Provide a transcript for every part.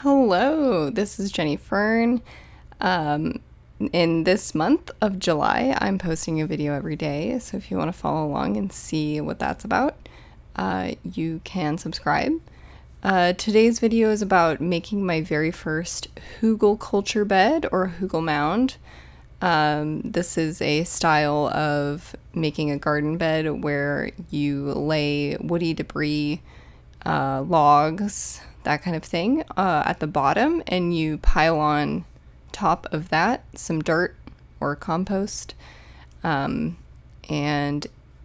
Hello, this is Jenny Fern. In this month of July, I'm posting a video every day, so if you want to follow along and see what that's about, you can subscribe. Today's video is about making my very first Hugelkultur bed or Hugel Mound. This is a style of making a garden bed where you lay woody debris, logs, that kind of thing, at the bottom, and you pile on top of that some dirt or compost. And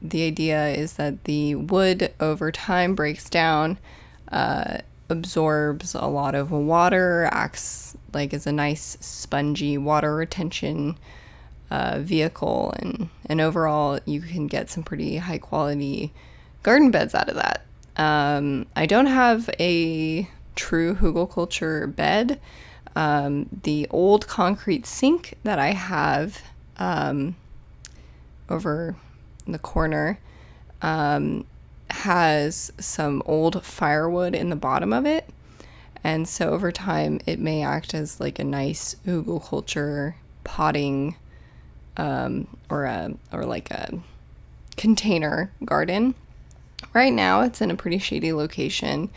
the idea is that the wood over time breaks down, absorbs a lot of water, acts like as a nice spongy water retention vehicle, and overall you can get some pretty high quality garden beds out of that. I don't have a true Hugelkultur bed. The old concrete sink that I have over in the corner has some old firewood in the bottom of it. And so over time, it may act as like a nice Hugelkultur potting or like a container garden. Right now, it's in a pretty shady location,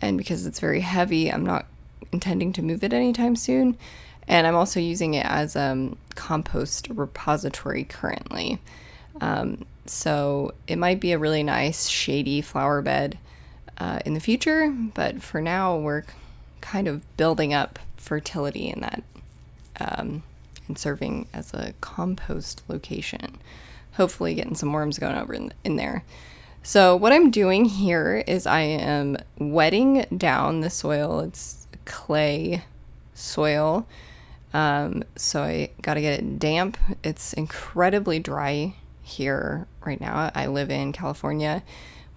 and because it's very heavy, I'm not intending to move it anytime soon. And I'm also using it as a compost repository currently. So it might be a really nice shady flower bed in the future, but for now, we're kind of building up fertility in that and serving as a compost location. Hopefully, getting some worms going over in there. So what I'm doing here is I am wetting down the soil. It's clay soil. So I got to get it damp. It's incredibly dry here right now. I live in California.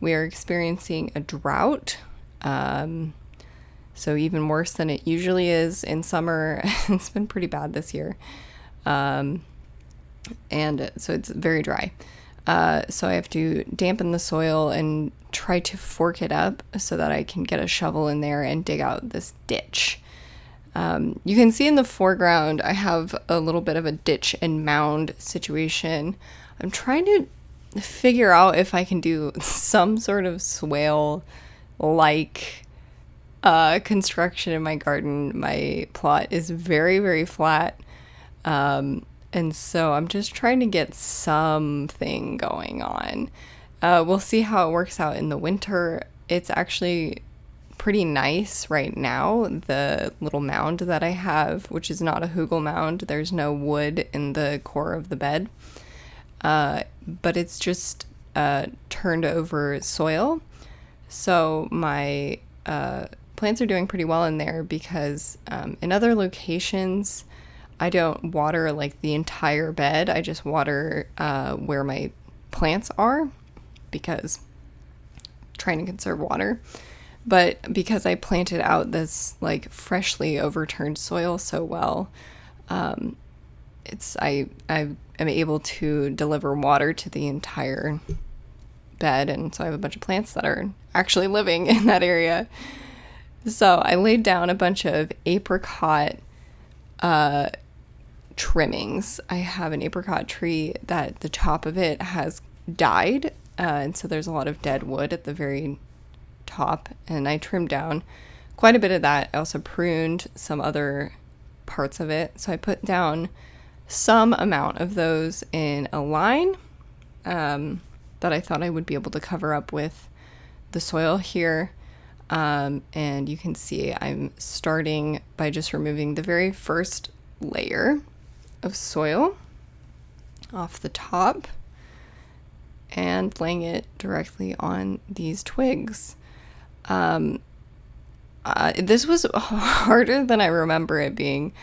We are experiencing a drought. So even worse than it usually is in summer. It's been pretty bad this year. And so it's very dry. So I have to dampen the soil and try to fork it up so that I can get a shovel in there and dig out this ditch. You can see in the foreground, I have a little bit of a ditch and mound situation. I'm trying to figure out if I can do some sort of swale-like construction in my garden. My plot is very, very flat. And so I'm just trying to get something going on. We'll see how it works out in the winter. It's actually pretty nice right now, the little mound that I have, which is not a Hugel mound. There's no wood in the core of the bed. But it's just turned over soil. So my plants are doing pretty well in there because in other locations, I don't water like the entire bed. I just water where my plants are because I'm trying to conserve water. But because I planted out this like freshly overturned soil so well, I am able to deliver water to the entire bed, and so I have a bunch of plants that are actually living in that area. So I laid down a bunch of apricot trimmings. I have an apricot tree that the top of it has died, and so there's a lot of dead wood at the very top, and I trimmed down quite a bit of that. I also pruned some other parts of it, so I put down some amount of those in a line that I thought I would be able to cover up with the soil here. And you can see I'm starting by just removing the very first layer of soil off the top and laying it directly on these twigs. This was harder than I remember it being.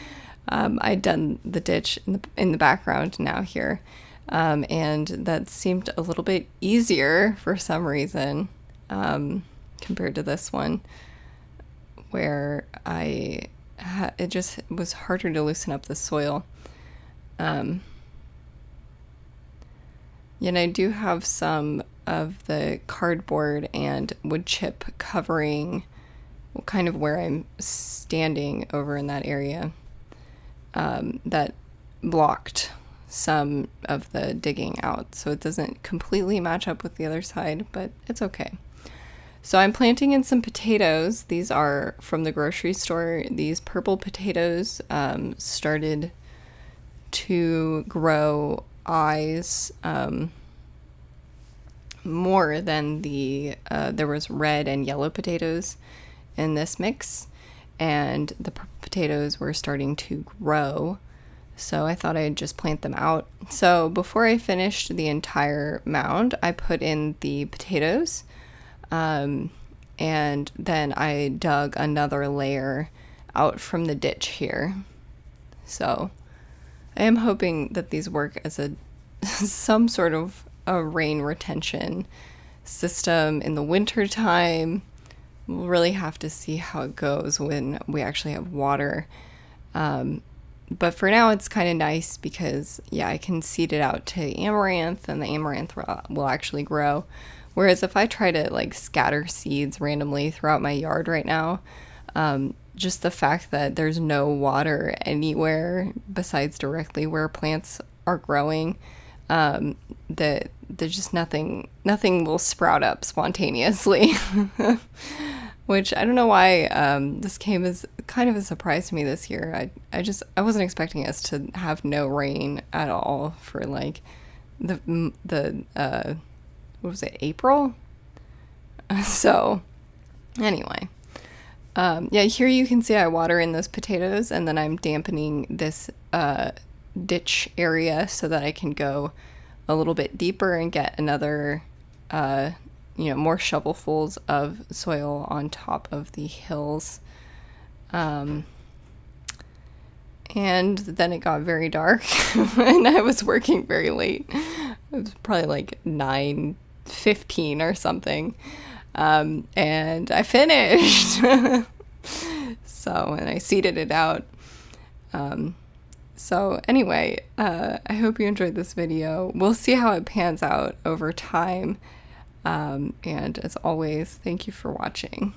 I'd done the ditch in the background now here, and that seemed a little bit easier for some reason compared to this one, where it just was harder to loosen up the soil. And I do have some of the cardboard and wood chip covering kind of where I'm standing over in that area, that blocked some of the digging out. So it doesn't completely match up with the other side, but it's okay. So I'm planting in some potatoes. These are from the grocery store. These purple potatoes started to grow eyes more than there was red and yellow potatoes in this mix, and the potatoes were starting to grow. So I thought I'd just plant them out. So before I finished the entire mound, I put in the potatoes, and then I dug another layer out from the ditch here. So I am hoping that these work as some sort of a rain retention system in the winter time. We'll really have to see how it goes when we actually have water. But for now, it's kind of nice because, yeah, I can seed it out to amaranth, and the amaranth will actually grow. Whereas if I try to like scatter seeds randomly throughout my yard right now, just the fact that there's no water anywhere besides directly where plants are growing, that there's just nothing will sprout up spontaneously. Which I don't know why this came as kind of a surprise to me this year. I wasn't expecting us to have no rain at all for like the what was it, April? So anyway, yeah, here you can see I water in those potatoes, and then I'm dampening this ditch area so that I can go a little bit deeper and get another more shovelfuls of soil on top of the hills. And then it got very dark and I was working very late. It was probably like 9:15 or something. And I finished. And I seeded it out. So anyway, I hope you enjoyed this video. We'll see how it pans out over time. And as always, thank you for watching.